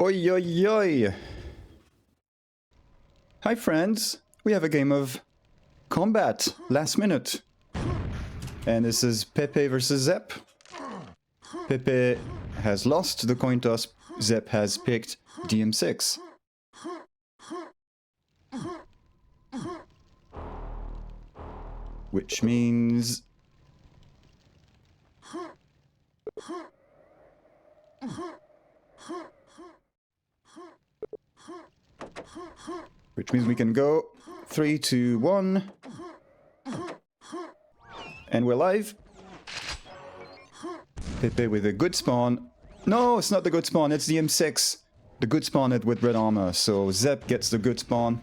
Oi, oi, oi! Hi friends! We have a game of Combat, last minute. And this is Peppe versus Zepp. Peppe has lost the coin toss, Zepp has picked DM6. Which means... we can go 3, 2, 1. And we're live. Peppe with a good spawn. No, it's not the good spawn, it's the M6. The good spawn it with red armor, so Zepp gets the good spawn.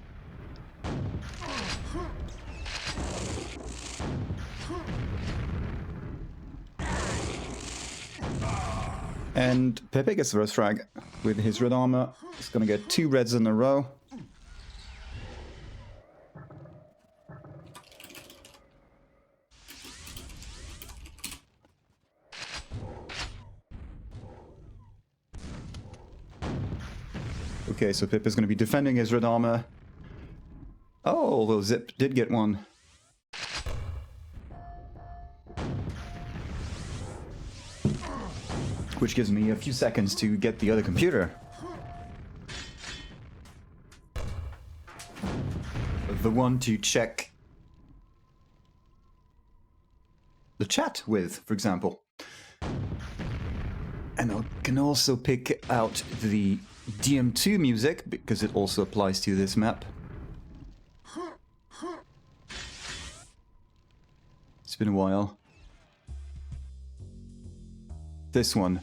And Peppe gets the first frag with his red armor. He's gonna get 2 reds in a row. Okay, so Peppe is going to be defending his red armor. Oh, although Zepp did get one. Which gives me a few seconds to get the other computer. The one to check the chat with, for example. And I can also pick out the DM2 music, because it also applies to this map. It's been a while. This one.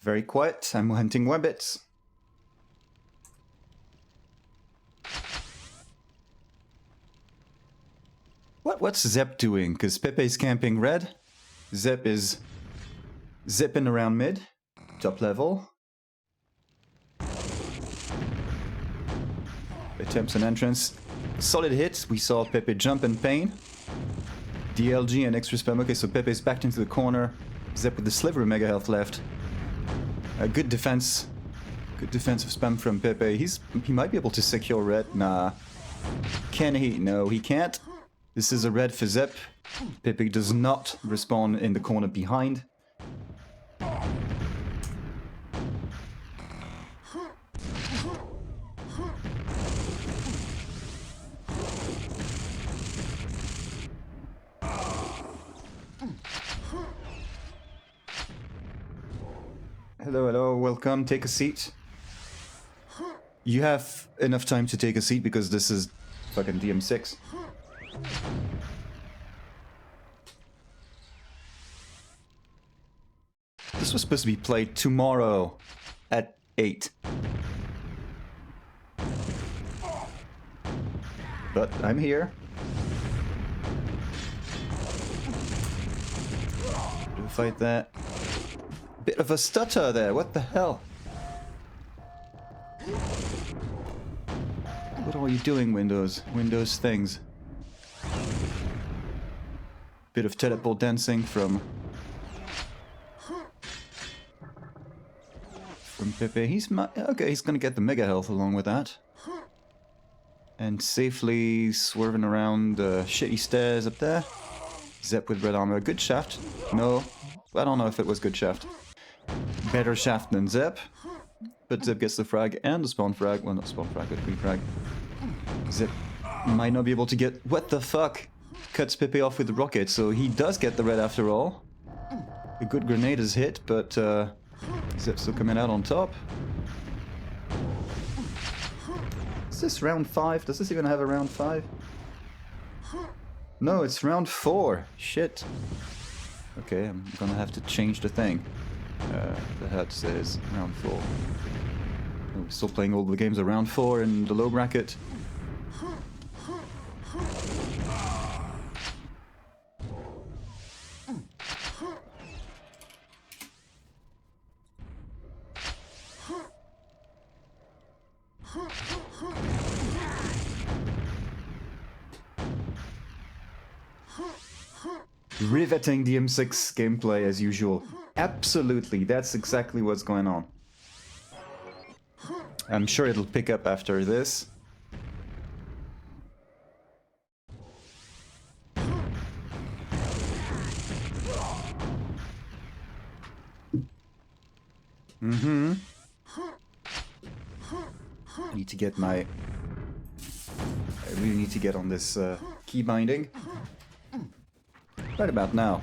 Very quiet, I'm hunting wabbits. What's Zepp doing? Because Pepe's camping red. Zepp is zipping around mid. Top level. Attempts an entrance. Solid hit. We saw Peppe jump in pain. DLG and extra spam. Okay, so Pepe's backed into the corner. Zepp with the sliver of mega health left. A good defense. Good defensive spam from Peppe. He might be able to secure red. Nah. Can he? No, he can't. This is a red for Zepp. Peppe does not respawn in the corner behind. Hello, hello, welcome, take a seat. You have enough time to take a seat because this is fucking DM6. This was supposed to be played tomorrow at 8. But I'm here. Do fight that. Bit of a stutter there, what the hell? What are you doing, Windows? Windows things. Bit of teleport dancing from Peppe. He's gonna get the mega health along with that. And safely swerving around the shitty stairs up there. Zepp with red armor. Good shaft. No, I don't know if it was good shaft. Better shaft than Zepp. But Zepp gets the frag and the spawn frag. Well, not spawn frag, but green frag. Zepp might not be able to get... What the fuck? Cuts Peppe off with the rocket, so he does get the red after all. A good grenade is hit, but Zepp's still coming out on top. Is this round 5? Does this even have a round 5? No, it's round 4. Shit. Okay, I'm gonna have to change the thing. The HUD says round 4. We're still playing all the games of round 4 in the low bracket. Riveting DM6 gameplay as usual. Absolutely, that's exactly what's going on. I'm sure it'll pick up after this. I need to get my... I really need to get on this key binding. Right about now.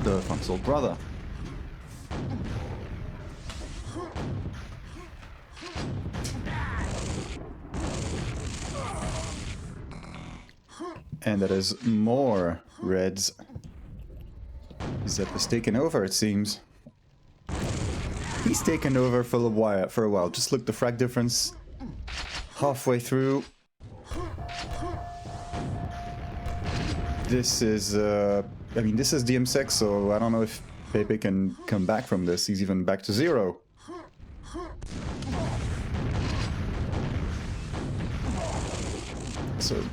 The Funsol brother. And that is more reds. Zepp is taken over, it seems. He's taken over for a while. Just look, the frag difference halfway through. This is, I mean, this is DM6, so I don't know if Peppe can come back from this. He's even back to 0. So,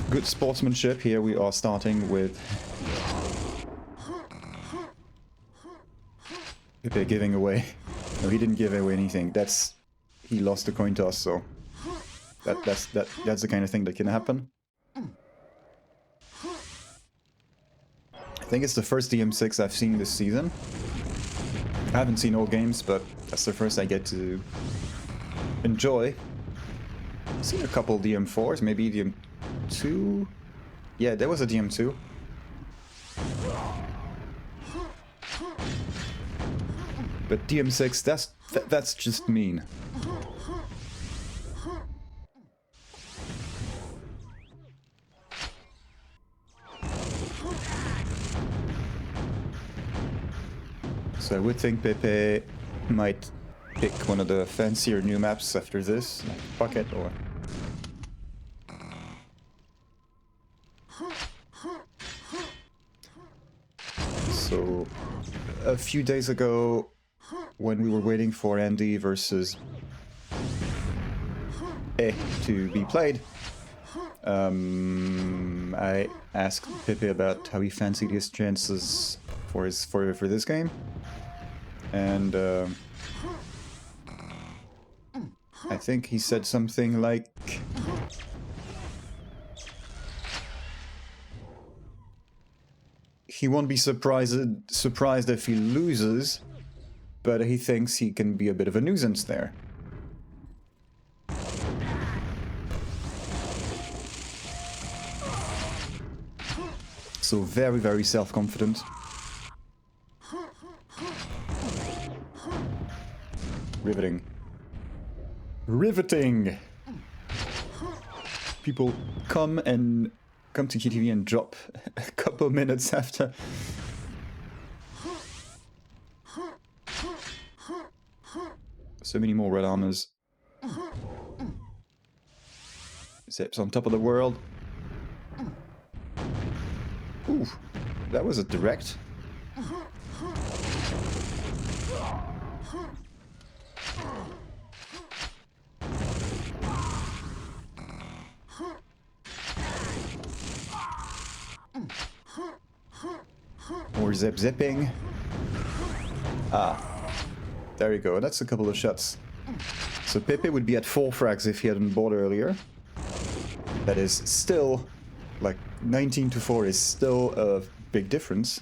good sportsmanship. Here we are starting with Peppe giving away. No, he didn't give away anything. He lost the coin toss, so that's the kind of thing that can happen. I think it's the first DM6 I've seen this season. I haven't seen all games, but that's the first I get to enjoy. I've seen a couple DM4s, maybe DM2. Yeah, there was a DM2. But DM6, that's just mean. So I would think Peppe might pick one of the fancier new maps after this, like Bucket or... So, a few days ago, when we were waiting for Andy versus E to be played, I asked Peppe about how he fancied his chances for this game, and I think he said something like, he won't be surprised if he loses, but he thinks he can be a bit of a nuisance there. So very, very self-confident. Riveting. Riveting! People come to QTV and drop a couple minutes after. So many more red armors. Zepp's on top of the world. Ooh, that was a direct. More Zepp zipping. Ah. There you go, that's a couple of shots. So Peppe would be at 4 frags if he hadn't bought earlier. That is still, like, 19 to 4 is still a big difference.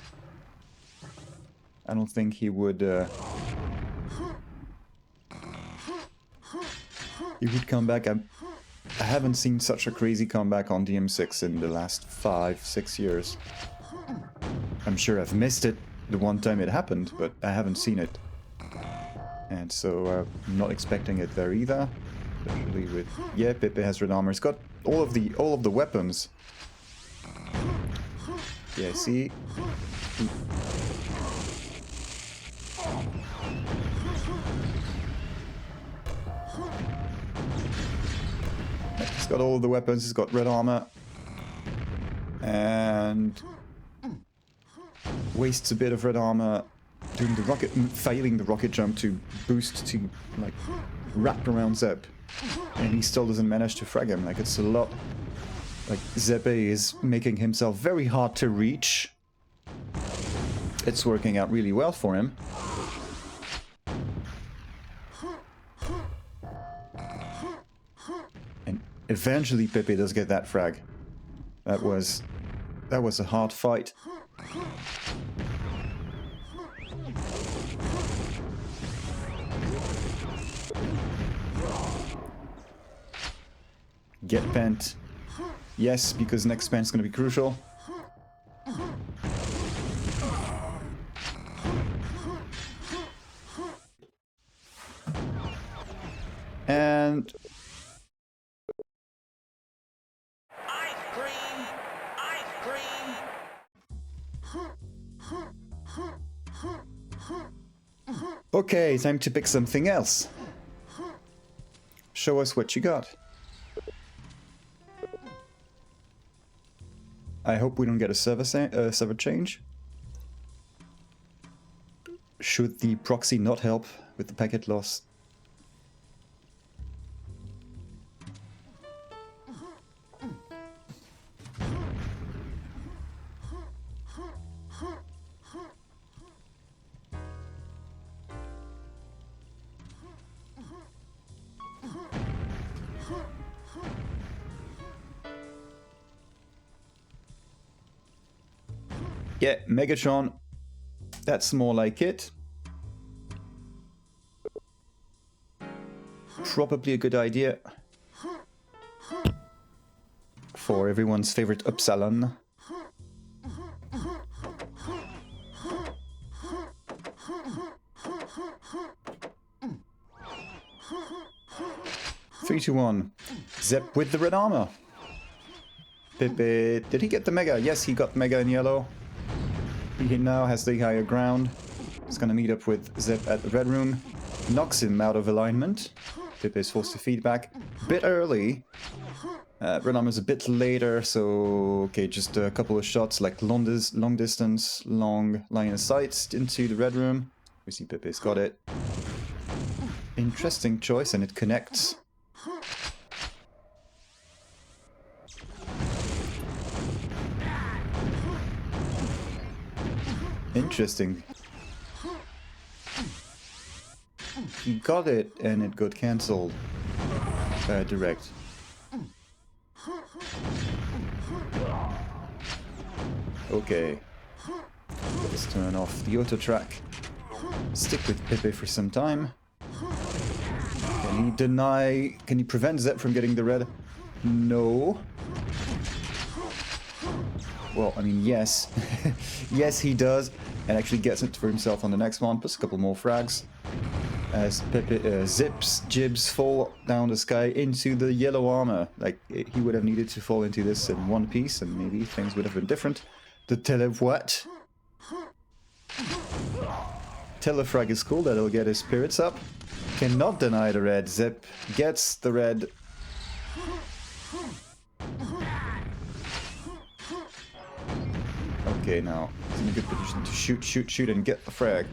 I don't think he would come back. I haven't seen such a crazy comeback on DM6 in the last 5-6 years. I'm sure I've missed it the one time it happened, but I haven't seen it. And so I'm not expecting it there either. Especially with, yeah, Peppe has red armor. He's got all of the weapons. Yeah, see? He's got all of the weapons, he's got red armor. And wastes a bit of red armor doing the rocket, failing the rocket jump to boost to, like, wrap around Zepp. And he still doesn't manage to frag him. Like, it's a lot Like, Zeppe is making himself very hard to reach. It's working out really well for him. And eventually Peppe does get that frag. That was a hard fight. Get pent. Yes, because next pent's gonna be crucial. And ice cream, ice cream. okay, time to pick something else. Show us what you got. I hope we don't get a server change. Should the proxy not help with the packet loss? Yeah, Megatron. That's more like it. Probably a good idea. For everyone's favorite Upsilon. Three, two, one. Zepp with the red armor. Peppe, did he get the Mega? Yes, he got Mega in yellow. He now has the higher ground. He's gonna meet up with Zepp at the red room. Knocks him out of alignment. Peppe is forced to feedback. Bit early. Red armor's a bit later, so okay, just a couple of shots, like long distance, long line of sight into the red room. We see Pepe's got it. Interesting choice, and it connects. Interesting. He got it, and it got cancelled. Direct. Okay. Let's turn off the auto track. Stick with Peppe for some time. Can he deny... Can he prevent Zepp from getting the red? No. Well, I mean, yes. Yes, he does. And actually gets it for himself on the next one. Plus a couple more frags. As Peppe, Zip's jibs fall down the sky into the yellow armor. Like, he would have needed to fall into this in one piece, and maybe things would have been different. The what? Telefrag is cool, that'll get his spirits up. Cannot deny the red. Zepp gets the red. Okay, now he's in a good position to shoot, and get the frag.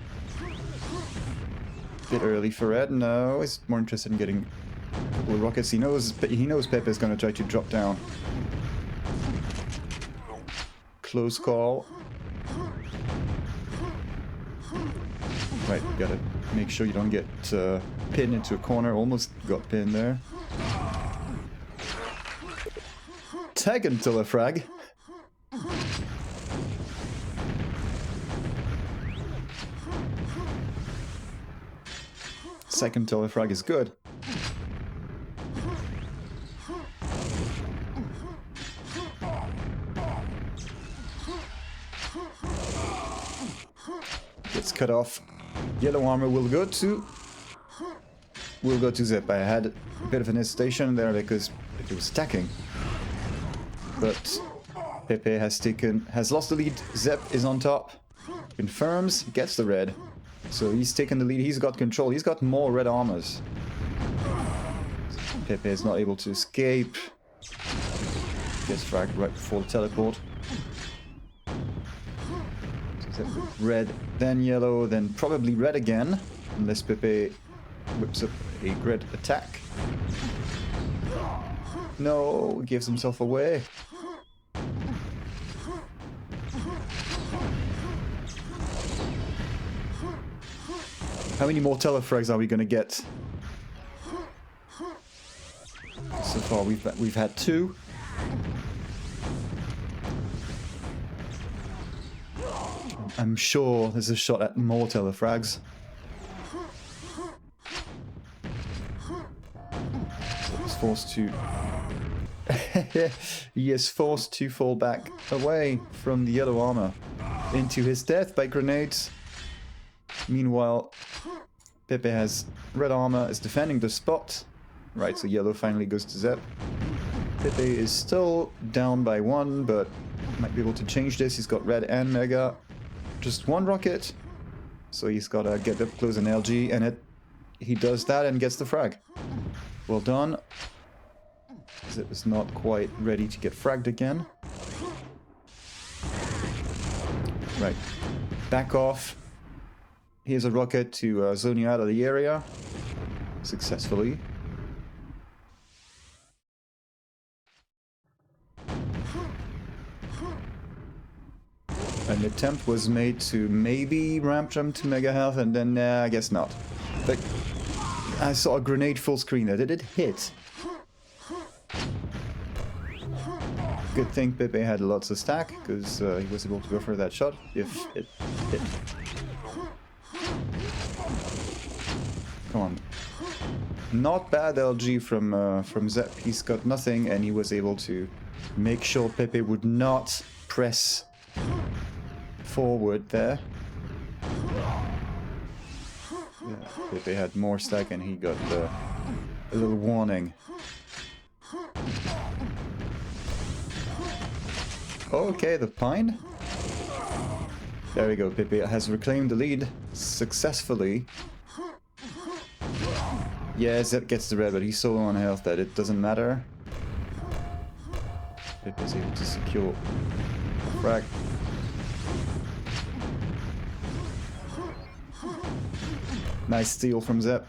Bit early for red. No, he's more interested in getting a couple of rockets. He knows Peppe is going to try to drop down. Close call. Right, gotta make sure you don't get pinned into a corner. Almost got pinned there. Tag until a frag. Second telefrag is good. Gets cut off. Yellow armor will go to Zepp. I had a bit of an hesitation there because it was attacking. But Peppe has lost the lead. Zepp is on top. Confirms, gets the red. So he's taken the lead, he's got control, he's got more red armors. Peppe is not able to escape. Gets fragged right before the teleport. So red, then yellow, then probably red again. Unless Peppe whips up a red attack. No, gives himself away. How many more telefrags are we gonna get? So far we've had 2. I'm sure there's a shot at more telefrags. He's forced to... he is forced to fall back away from the yellow armor into his death by grenades. Meanwhile, Peppe has red armor, is defending the spot. Right, so yellow finally goes to Zepp. Peppe is still down by 1, but might be able to change this. He's got red and mega. Just 1 rocket. So he's gotta get up close and LG, and he does that and gets the frag. Well done. Zepp is not quite ready to get fragged again. Right. Back off. Here's a rocket to zone you out of the area. Successfully. An attempt was made to maybe ramp jump to mega health, and then I guess not. But I saw a grenade full screen there. Did it hit? Good thing Peppe had lots of stack, because he was able to go for that shot if it hit. Come on. Not bad LG from Zepp. He's got nothing, and he was able to make sure Peppe would not press forward there. Yeah, Peppe had more stack, and he got a little warning. Okay, the pine. There we go. Peppe has reclaimed the lead successfully. Yeah, Zepp gets the red, but he's so low on health that it doesn't matter. Peppe is able to secure a frag. Nice steal from Zepp.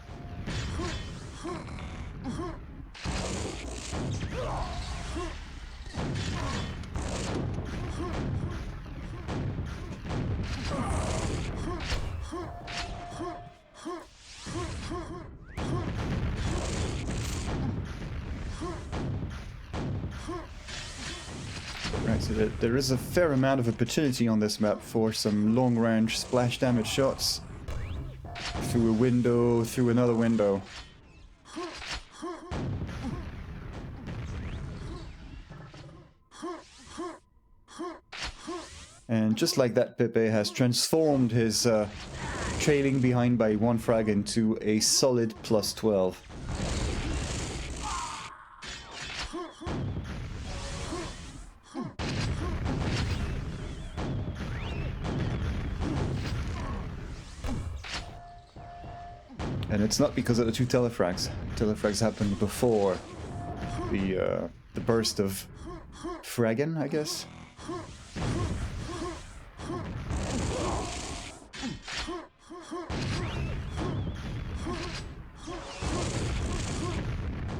Right, so there is a fair amount of opportunity on this map for some long-range splash damage shots. Through a window, through another window. And just like that, Peppe has transformed his trailing behind by 1 frag into a solid plus 12. And it's not because of the 2 telefrags. Telefrags happened before the burst of fragging, I guess.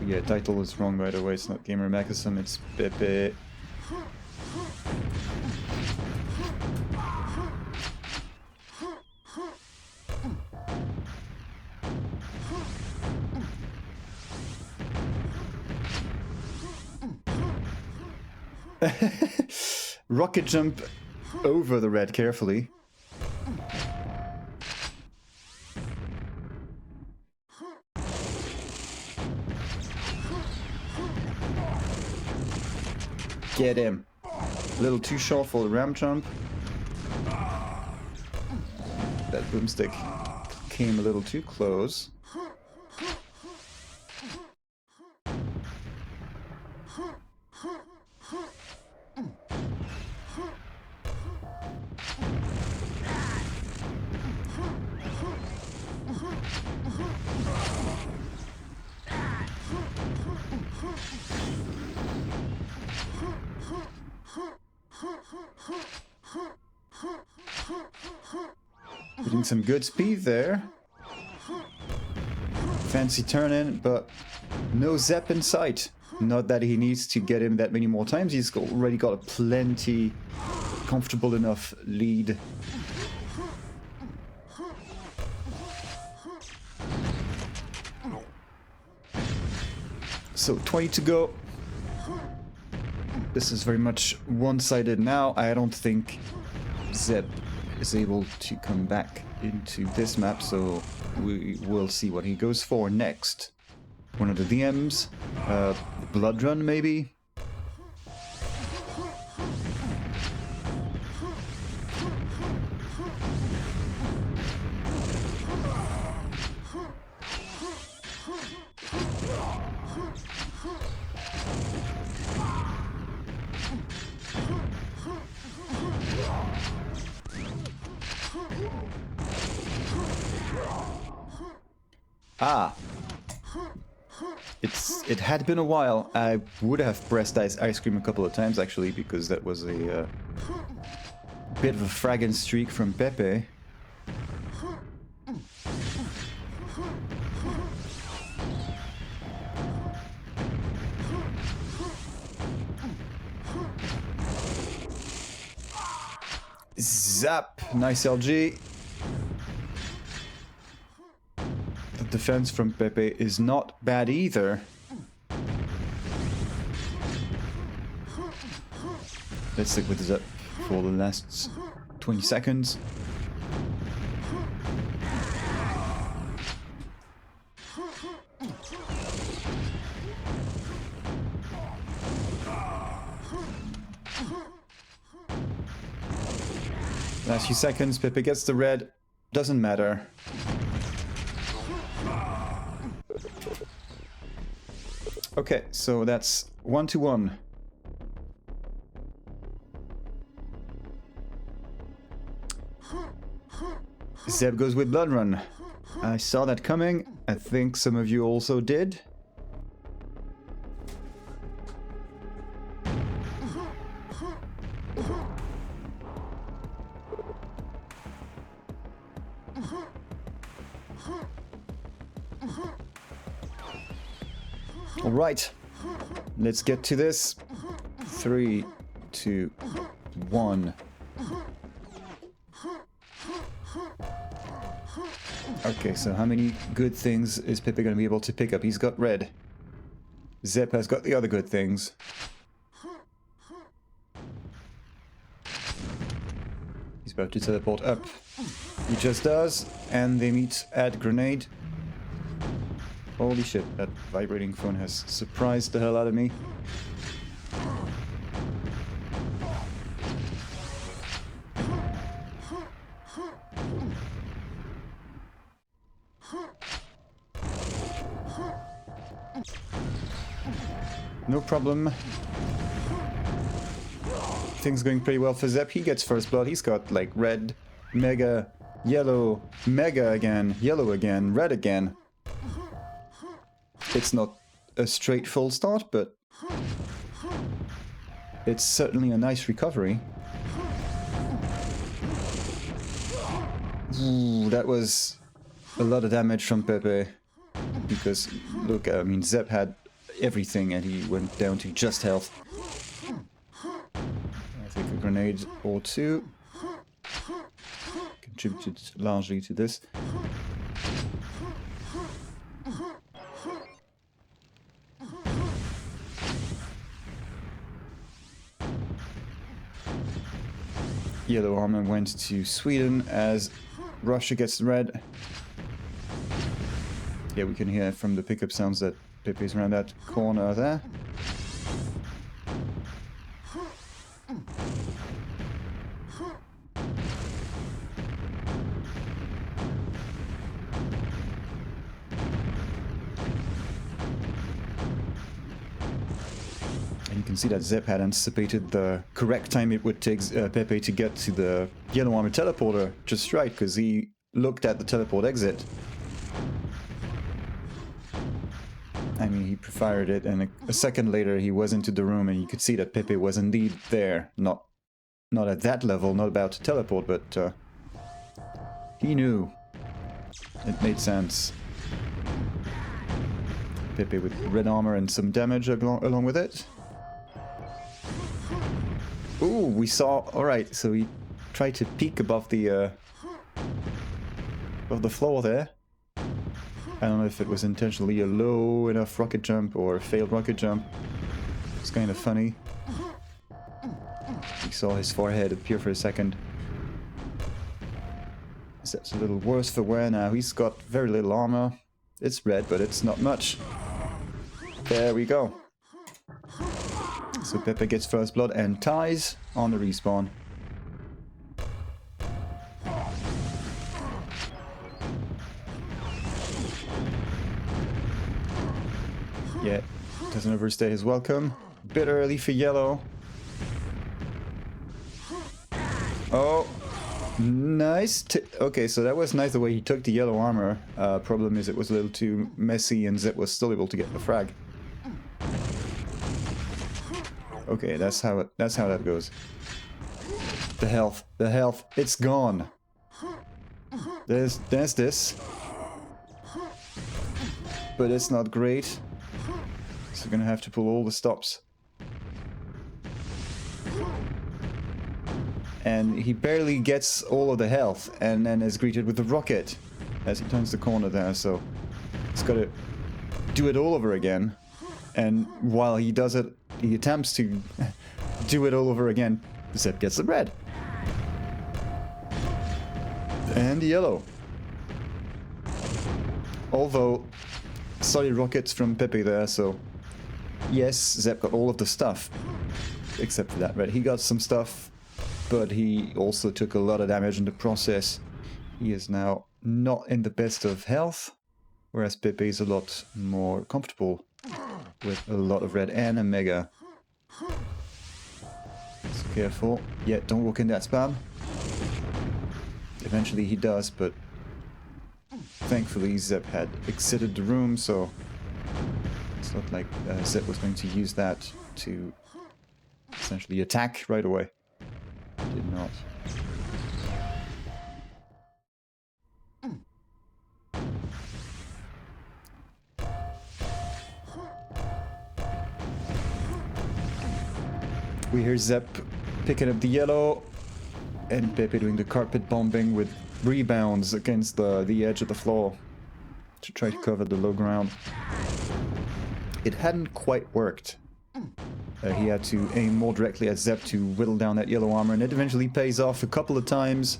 Yeah, title is wrong by the way. It's not Gamer Mechanism, it's Peppe. Rocket jump over the red carefully. Get him. A little too short for the ramp jump. That boomstick came a little too close. Getting some good speed there. Fancy turn in, but no Zepp in sight. Not that he needs to get him that many more times. He's already got a plenty comfortable enough lead. So 20 to go. This is very much one-sided now. I don't think Zepp is able to come back into this map, so we will see what he goes for next. One of the DMs, Blood Run maybe? Ah. It had been a while. I would have pressed ice cream a couple of times actually, because that was a bit of a fragging streak from Peppe. Zap! Nice LG. The defense from Peppe is not bad either. Let's stick with Zepp for the last 20 seconds. Last few seconds, Peppe gets the red. Doesn't matter. Okay, so that's 1-1. Zepp goes with Blood Run. I saw that coming. I think some of you also did. All right, let's get to this. 3, 2, 1. Okay, so how many good things is Peppe going to be able to pick up? He's got red. Zepp has got the other good things. He's about to teleport up. He just does, and they meet at grenade. Holy shit, that vibrating phone has surprised the hell out of me. No problem. Things going pretty well for Zepp. He gets first blood. He's got like red, mega, yellow, mega again, yellow again, red again. It's not a straight full start, but it's certainly a nice recovery. Ooh, that was a lot of damage from Peppe. Because, look, I mean, Zepp had everything and he went down to just health. I think a grenade or two contributed largely to this. Yellow armor went to Sweden as Russia gets red. Yeah, we can hear from the pickup sounds that Pepe's around that corner there. You can see that Zepp had anticipated the correct time it would take Peppe to get to the yellow armor teleporter just right, because he looked at the teleport exit. I mean, he prefired it, and a second later he was into the room, and you could see that Peppe was indeed there. Not at that level, not about to teleport, but he knew. It made sense. Peppe with red armor and some damage along with it. Ooh, we saw... Alright, so he tried to peek above the floor there. I don't know if it was intentionally a low enough rocket jump or a failed rocket jump. It's kind of funny. We saw his forehead appear for a second. That's a little worse for wear now. He's got very little armor. It's red, but it's not much. There we go. So Peppe gets first blood and ties on the respawn. Yeah, doesn't overstay his welcome. Bit early for yellow. Oh, nice. Okay, so that was nice the way he took the yellow armor. Problem is it was a little too messy and Zepp was still able to get the frag. Okay, that's how that goes. The health, it's gone. There's this. But it's not great. So we're gonna have to pull all the stops. And he barely gets all of the health, and then is greeted with the rocket as he turns the corner there, so he's got to do it all over again. And while he does it, he attempts to do it all over again. Zepp gets the red. And yellow. Although, solid rockets from Peppe there, so yes, Zepp got all of the stuff. Except for that red. He got some stuff, but he also took a lot of damage in the process. He is now not in the best of health, whereas Peppe is a lot more comfortable with a lot of red and a mega. So careful. Yeah, don't walk in that spam. Eventually he does, but thankfully Zepp had exited the room, so it's not like Zepp was going to use that to essentially attack right away. Did not. We hear Zepp picking up the yellow and Peppe doing the carpet bombing with rebounds against the edge of the floor to try to cover the low ground. It hadn't quite worked. He had to aim more directly at Zepp to whittle down that yellow armor, and it eventually pays off a couple of times.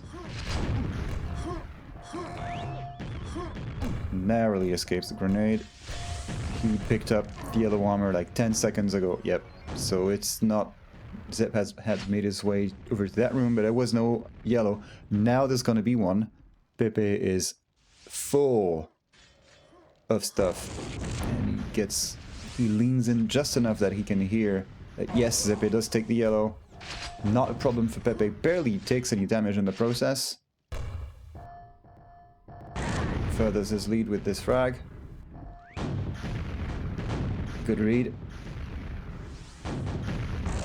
Narrowly escapes the grenade. He picked up the yellow armor like 10 seconds ago. Yep, so it's not... Zepp had made his way over to that room, but there was no yellow. Now there's gonna be one. Peppe is full of stuff. And he leans in just enough that he can hear that yes, Zepp does take the yellow. Not a problem for Peppe. Barely takes any damage in the process. Furthers his lead with this frag. Good read.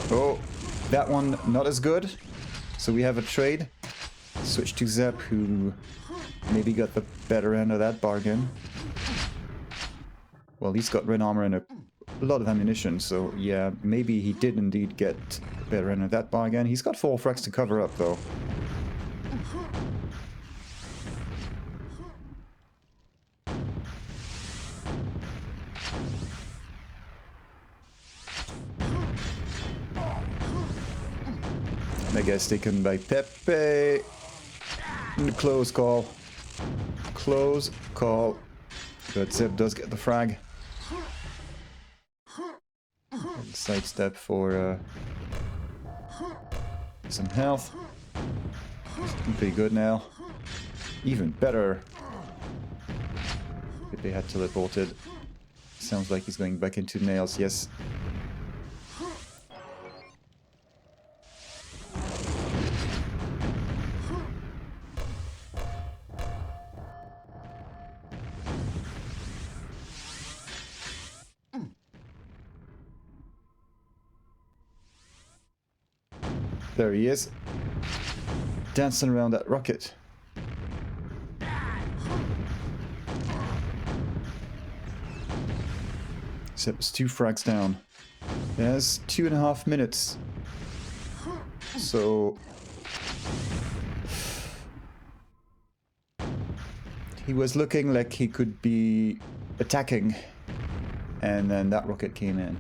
Oh, that one not as good. So we have a trade. Switch to Zepp, who maybe got the better end of that bargain. Well, he's got red armor and a lot of ammunition, so yeah, maybe he did indeed get the better end of that bargain. He's got 4 frags to cover up, though. Mega is taken by Peppe. Close call. Close call. But Zepp does get the frag. And sidestep for some health. It's looking pretty good now. Even better. Peppe had teleported. Sounds like he's going back into nails, yes. There he is, dancing around that rocket. Zepp's 2 frags down. There's 2.5 minutes. So... he was looking like he could be attacking. And then that rocket came in.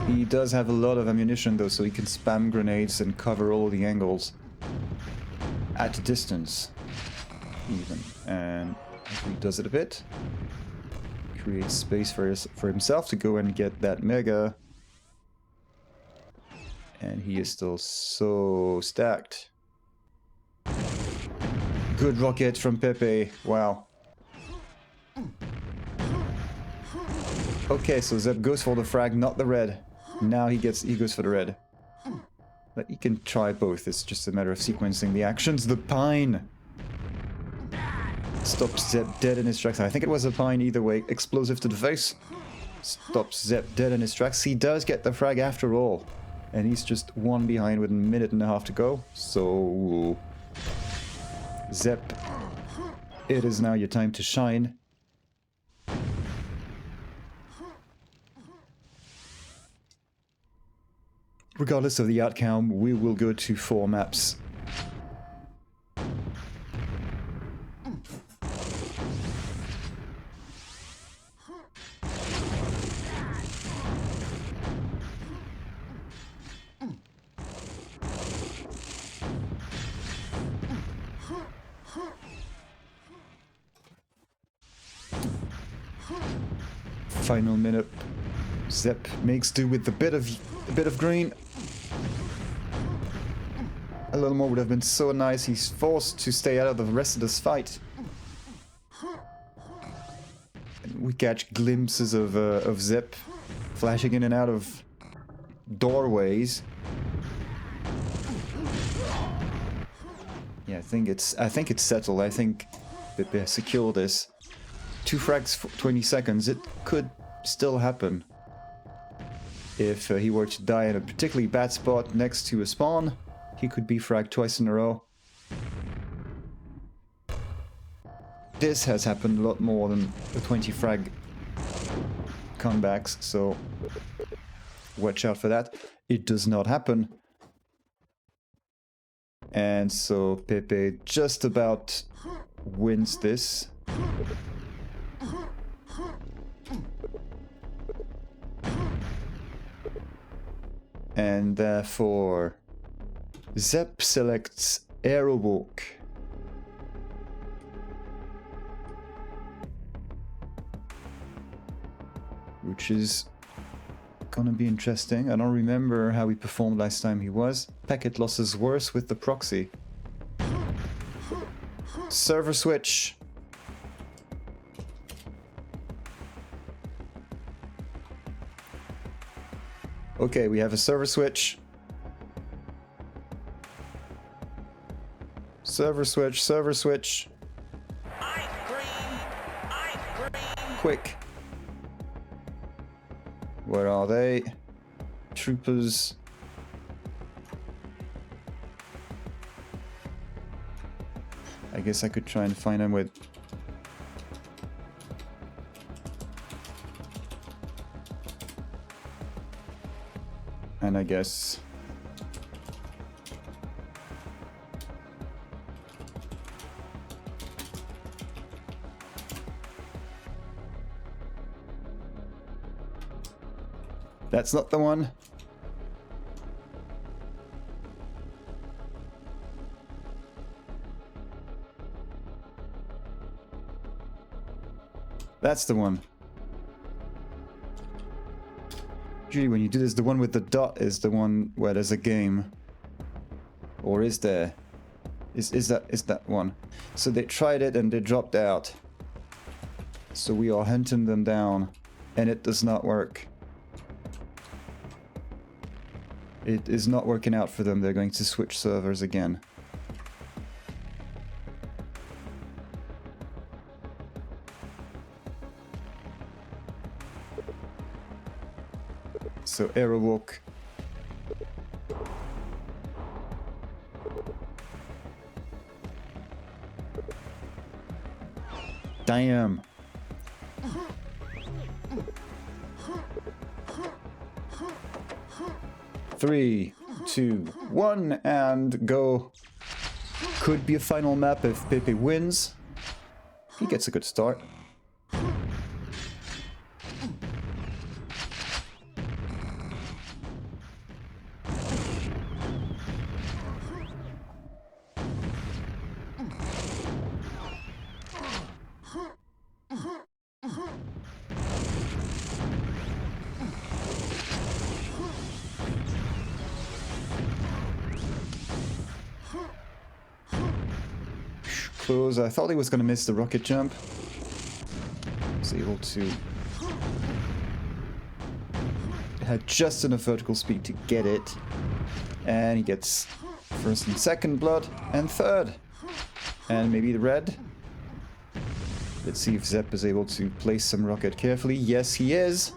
He does have a lot of ammunition though, so he can spam grenades and cover all the angles. At a distance. Even. And he does it a bit. Creates space for himself to go and get that mega. And he is still so stacked. Good rocket from Peppe. Wow. Okay, so Zepp goes for the frag, not the red. Now he goes for the red. But he can try both. It's just a matter of sequencing the actions. The pine stops Zepp dead in his tracks. I think it was a pine either way. Explosive to the face. Stops Zepp dead in his tracks. He does get the frag after all. And he's just one behind with 1.5 minutes to go. So... Zepp, it is now your time to shine. Regardless of the outcome, we will go to 4 maps. Final minute. Zepp makes do with a bit of green. A little more would have been so nice. He's forced to stay out of the rest of this fight. And we catch glimpses of Zepp flashing in and out of doorways. Yeah, I think it's settled. I think Peppe has secured this. 2 frags for 20 seconds. It could still happen if he were to die in a particularly bad spot next to a spawn. He could be fragged twice in a row. This has happened a lot more than the 20 frag comebacks, so watch out for that. It does not happen. And so Peppe just about wins this. And therefore, Zepp selects Aerowalk. Which is gonna be interesting. I don't remember how he performed last time he was. Packet losses worse with the proxy. Server switch. Okay, we have a server switch. Server switch, server switch. Quick. Where are they? Troopers. I guess I could try and find them with... And I guess... That's not the one. That's the one. Usually when you do this, the one with the dot is the one where there's a game. Or is there? Is that one? So they tried it and they dropped out. So we are hunting them down. And it does not work. It is not working out for them. They're going to switch servers again. So Aerowalk. Damn. Three, two, one, and go. Could be a final map if Peppe wins. He gets a good start. Close. I thought he was going to miss the rocket jump. Was able to... had just enough vertical speed to get it. And he gets first and second blood, and third. And maybe the red. Let's see if Zepp is able to place some rocket carefully. Yes, he is.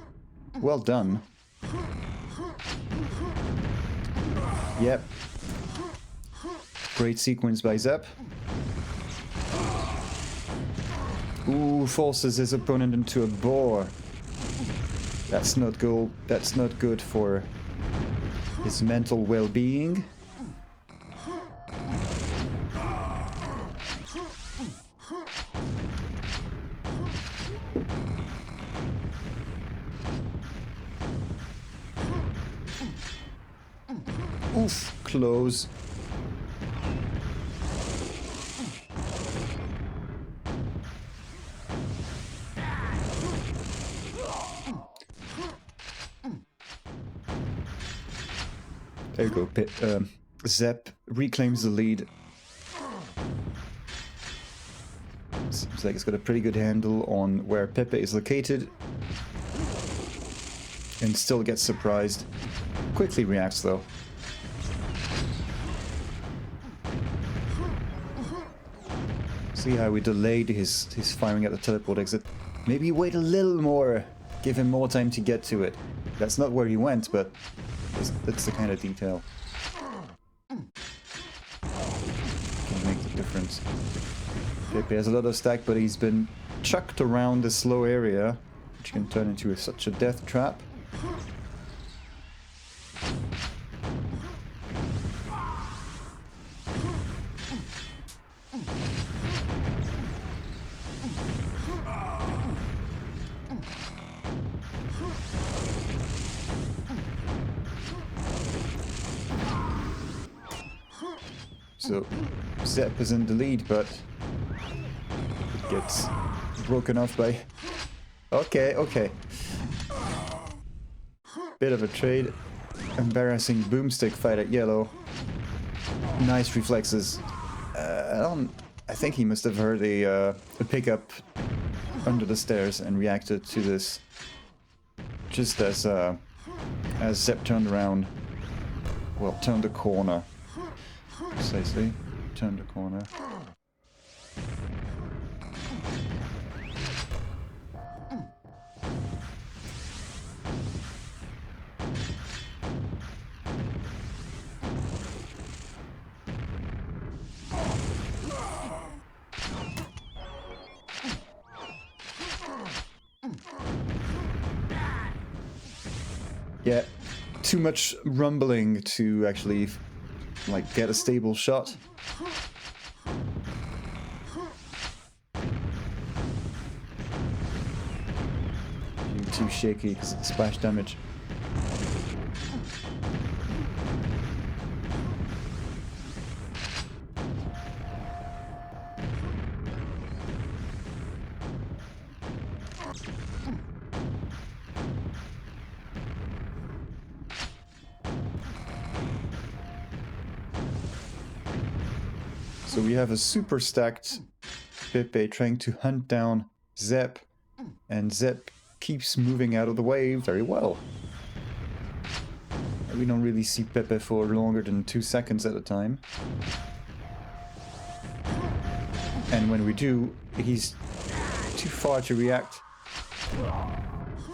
Well done. Yep. Great sequence by Zepp. Ooh, forces his opponent into a bore. That's not good. That's not good for his mental well-being. Oof, close. There you go. Zepp reclaims the lead. Seems like it's got a pretty good handle on where Peppe is located. And still gets surprised. Quickly reacts though. See how we delayed his firing at the teleport exit. Maybe wait a little more. Give him more time to get to it. That's not where he went, but that's the kind of detail can make the difference. Peppe has a lot of stack, but he's been chucked around this slow area, which can turn into such a death trap. So Zepp is in the lead, but it gets broken off by... Okay. Bit of a trade. Embarrassing boomstick fight at yellow. Nice reflexes. I think he must have heard a pickup under the stairs and reacted to this just as Zepp turned around. Well, turned the corner. Precisely. Turned the corner. Yeah, too much rumbling to actually like get a stable shot. Too shaky because of the splash damage. So we have a super stacked Peppe trying to hunt down Zepp, and Zepp keeps moving out of the way very well. We don't really see Peppe for longer than 2 seconds at a time. And when we do, he's too far to react.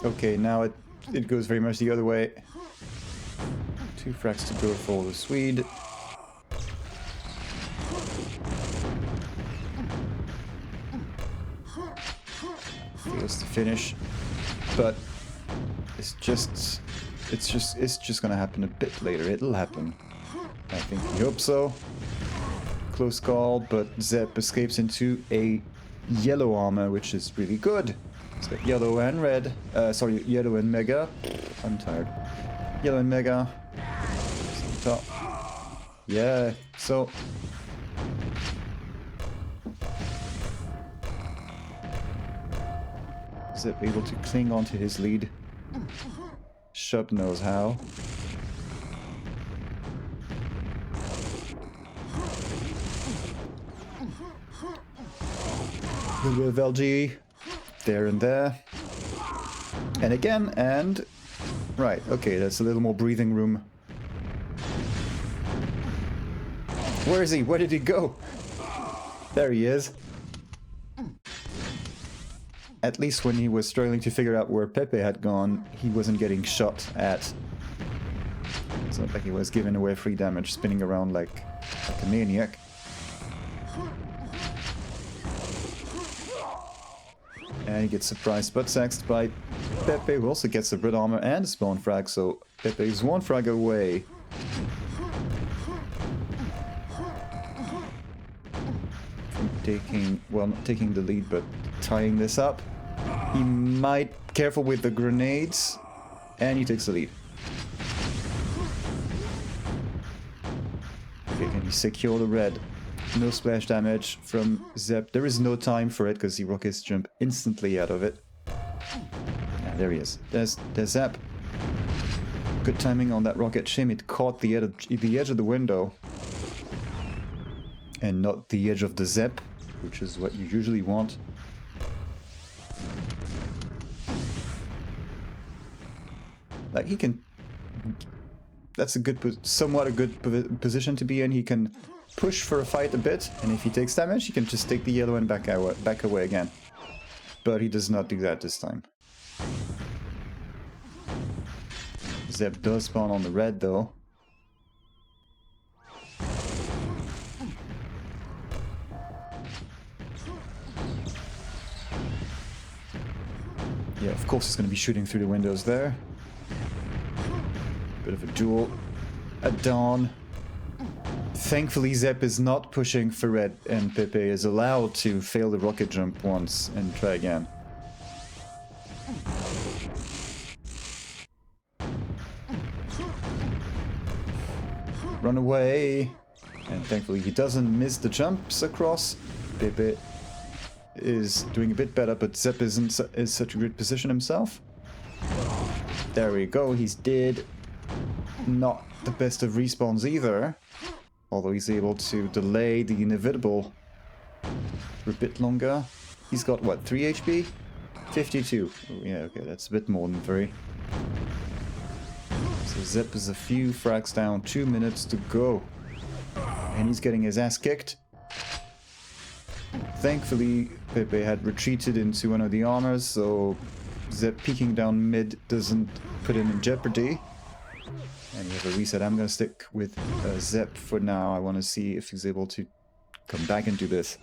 Okay, now it goes very much the other way. 2 frags to go for the Swede. finish, but it's just gonna happen a bit later. It'll happen. I think we hope so. Close call, but Zepp escapes into a yellow armor, which is really good. It's got yellow and red. Sorry, yellow and mega. I'm tired. Yellow and mega. Top. Yeah, so... Zepp able to cling onto his lead. Shub knows how. A little bit of LG. There and there. And again, and... Right, okay, that's a little more breathing room. Where is he? Where did he go? There he is. At least when he was struggling to figure out where Peppe had gone, he wasn't getting shot at. It's not like he was giving away free damage, spinning around like a maniac. And he gets surprised butt saxed by Peppe, who also gets the red armor and a spawn frag, so Peppe is one frag away. From taking, well, not taking the lead, but tying this up. He might... Careful with the grenades. And he takes the lead. Okay, can he secure the red? No splash damage from Zepp. There is no time for it because he rockets jump instantly out of it. Yeah, there he is. There's Zepp. Good timing on that rocket. Shame it caught the edge of the window. And not the edge of the Zepp, which is what you usually want. Like, he can... That's a good, somewhat a good position to be in. He can push for a fight a bit, and if he takes damage, he can just take the yellow and back away again. But he does not do that this time. Zepp does spawn on the red, though. Yeah, of course he's going to be shooting through the windows there. Bit of a duel at dawn. Thankfully, Zepp is not pushing for red, and Peppe is allowed to fail the rocket jump once and try again. Run away! And thankfully he doesn't miss the jumps across. Peppe is doing a bit better, but Zepp is such a good position himself. There we go, he's dead. Not the best of respawns either, although he's able to delay the inevitable for a bit longer. He's got, what, 3 HP? 52. Oh, yeah, okay, that's a bit more than 3. So Zepp is a few frags down, 2 minutes to go. And he's getting his ass kicked. Thankfully, Peppe had retreated into one of the armors, so Zepp peeking down mid doesn't put him in jeopardy. And we have a reset. I'm going to stick with Zepp for now. I want to see if he's able to come back and do this.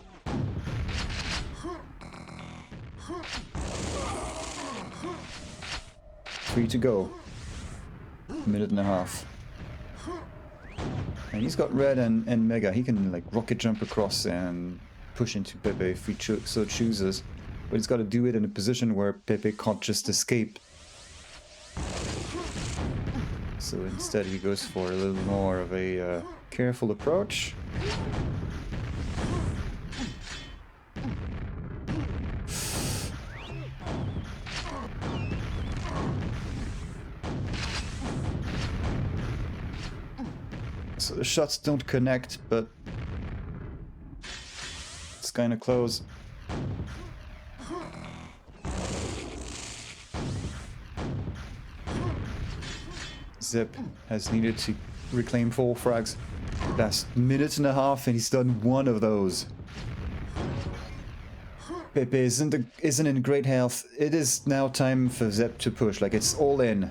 Free to go. Minute and a half. And he's got red and mega. He can like rocket jump across and push into Peppe if he so chooses. But he's got to do it in a position where Peppe can't just escape. So instead he goes for a little more of a careful approach. So the shots don't connect, but it's kind of close. Zepp has needed to reclaim 4 frags the last minute and a half, and he's done 1 of those. Peppe isn't in great health. It is now time for Zepp to push, like it's all in.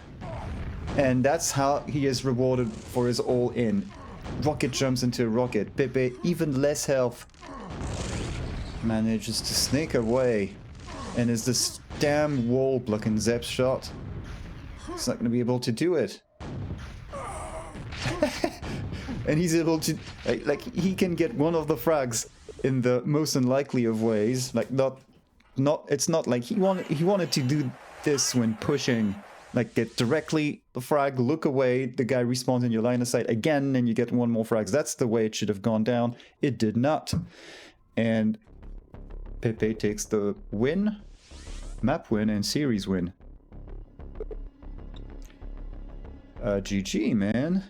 And that's how he is rewarded for his all in. Rocket jumps into a rocket. Peppe, even less health, manages to sneak away. And is this damn wall blocking Zepp's shot? He's not going to be able to do it. And he's able to, like, he can get one of the frags in the most unlikely of ways. Like, it's not like he wanted to do this when pushing. Like, get directly the frag, look away, the guy respawns in your line of sight again, and you get one more frags. That's the way it should have gone down. It did not. And Peppe takes the win, map win, and series win. GG, man.